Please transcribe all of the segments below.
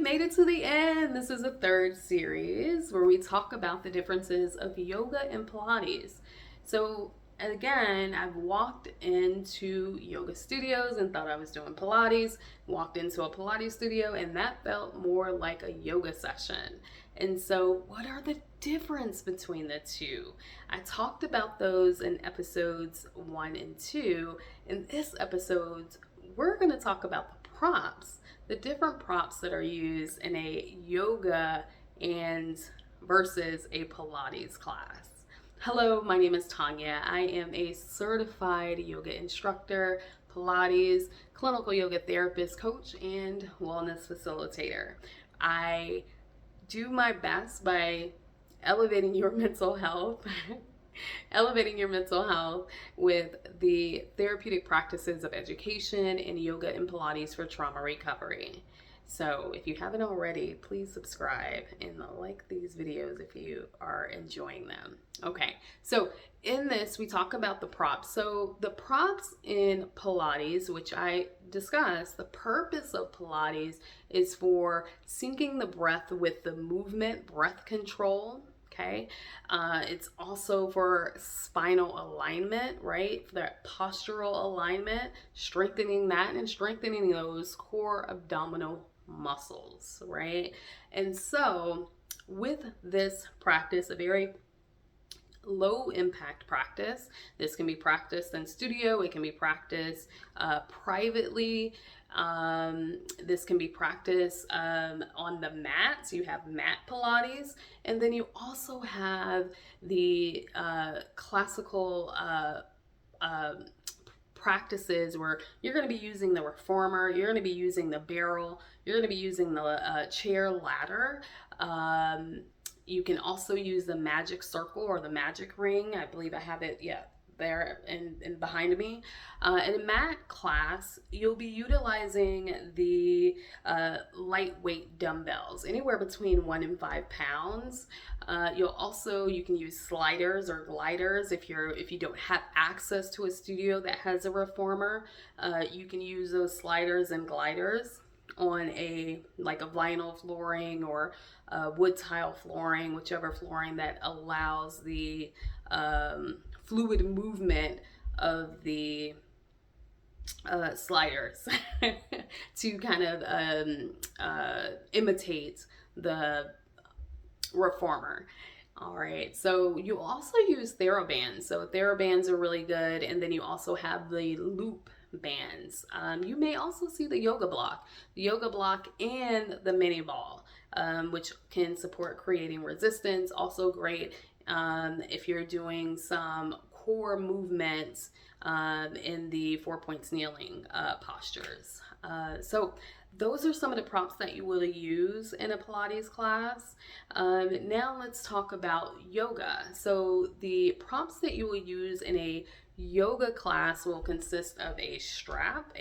made it to the end. This is a third series where we talk about the differences of yoga and Pilates. So, again, I've walked into yoga studios and thought I was doing Pilates, walked into a Pilates studio, and that felt more like a yoga session. And so, what are the difference between the two? I talked about those in episodes 1 and 2. In this episode, we're going to talk about the props, the different props that are used in a yoga and versus a Pilates class. Hello, my name is Tanya. I am a certified yoga instructor, Pilates, clinical yoga therapist, coach, and wellness facilitator. I do my best by elevating your mental health with the therapeutic practices of education and yoga and Pilates for trauma recovery. So if you haven't already, please subscribe and like these videos if you are enjoying them. Okay, so in this, we talk about the props. So the props in Pilates, which I discussed, the purpose of Pilates is for syncing the breath with the movement, breath control. Okay, it's also for spinal alignment, right? For that postural alignment, strengthening that and strengthening those core abdominal muscles, right? And so with this practice, a very low impact practice, this can be practiced in studio, it can be practiced privately. This can be practiced on the mats. You have mat Pilates, and then you also have the classical practices where you're going to be using the reformer, you're going to be using the barrel, you're going to be using the chair ladder. You can also use the magic circle or the magic ring. I believe I have it, there and behind me. In a mat class, you'll be utilizing the lightweight dumbbells, anywhere between 1 and 5 pounds. You can use sliders or gliders if you don't have access to a studio that has a reformer. You can use those sliders and gliders on a vinyl flooring or wood tile flooring, whichever flooring that allows the fluid movement of the sliders to kind of imitate the reformer. All right, so you also use TheraBands. So TheraBands are really good, and then you also have the loop bands. You may also see the yoga block and the mini ball, which can support creating resistance. Also great if you're doing some core movements in the 4 points kneeling postures. So those are some of the props that you will use in a Pilates class. Now let's talk about yoga. So the props that you will use in a yoga class will consist of a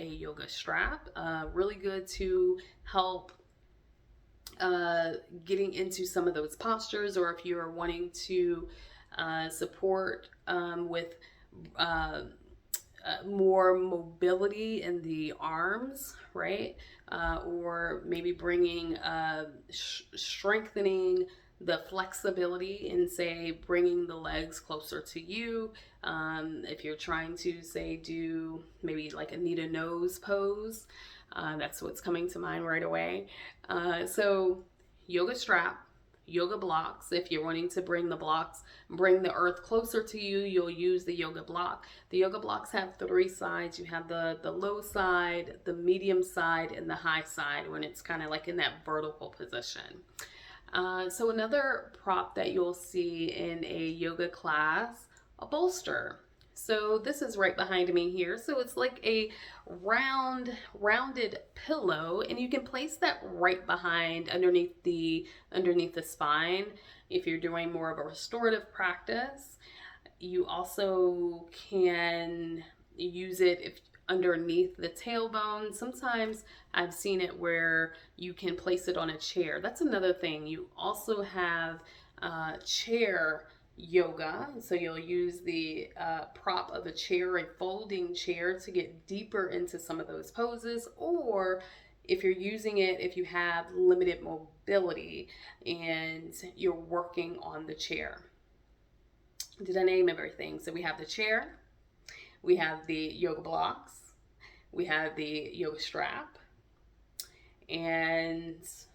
yoga strap, really good to help getting into some of those postures, or if you're wanting to support with more mobility in the arms, right? Or maybe bringing, strengthening the flexibility and say bringing the legs closer to you. If you're trying to say do maybe like a knee to nose pose, that's what's coming to mind right away. So yoga strap, yoga blocks. If you're wanting to bring the earth closer to you, you'll use the yoga block. The yoga blocks have 3 sides. You have the low side, the medium side, and the high side when it's kind of like in that vertical position. So another prop that you'll see in a yoga class, a bolster. So this is right behind me here. So it's like a rounded pillow, and you can place that right behind underneath the spine if you're doing more of a restorative practice. You also can use it if underneath the tailbone. Sometimes I've seen it where you can place it on a chair. That's another thing. You also have chair yoga. So you'll use the prop of a chair, a folding chair, to get deeper into some of those poses. Or if you're using it, if you have limited mobility and you're working on the chair. Did I name everything? So we have the chair, we have the yoga blocks, we have the yoga strap, and is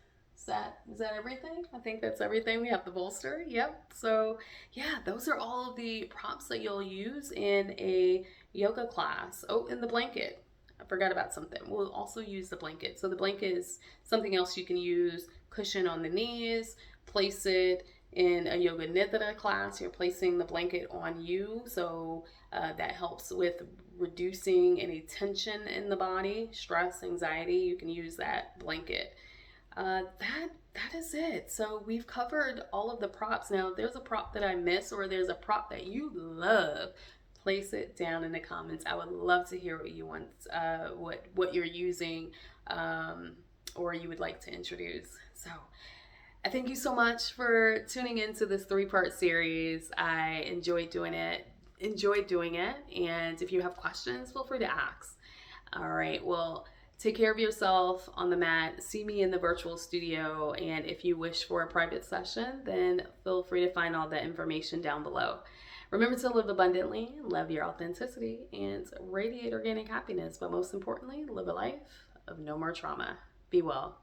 that everything? I think that's everything. We have the bolster. Yep. So yeah, those are all of the props that you'll use in a yoga class. Oh, and the blanket. I forgot about something. We'll also use the blanket. So the blanket is something else you can use. Cushion on the knees, place it in a yoga nidra class. You're placing the blanket on you, so that helps with reducing any tension in the body, stress, anxiety. You can use that blanket. That is it. So we've covered all of the props. Now, if there's a prop that I miss, or there's a prop that you love, place it down in the comments. I would love to hear what you want, what you're using, or you would like to introduce. So I thank you so much for tuning into this 3-part series. I enjoyed doing it. And if you have questions, feel free to ask. All right. Well, take care of yourself on the mat. See me in the virtual studio. And if you wish for a private session, then feel free to find all that information down below. Remember to live abundantly, love your authenticity, and radiate organic happiness. But most importantly, live a life of no more trauma. Be well.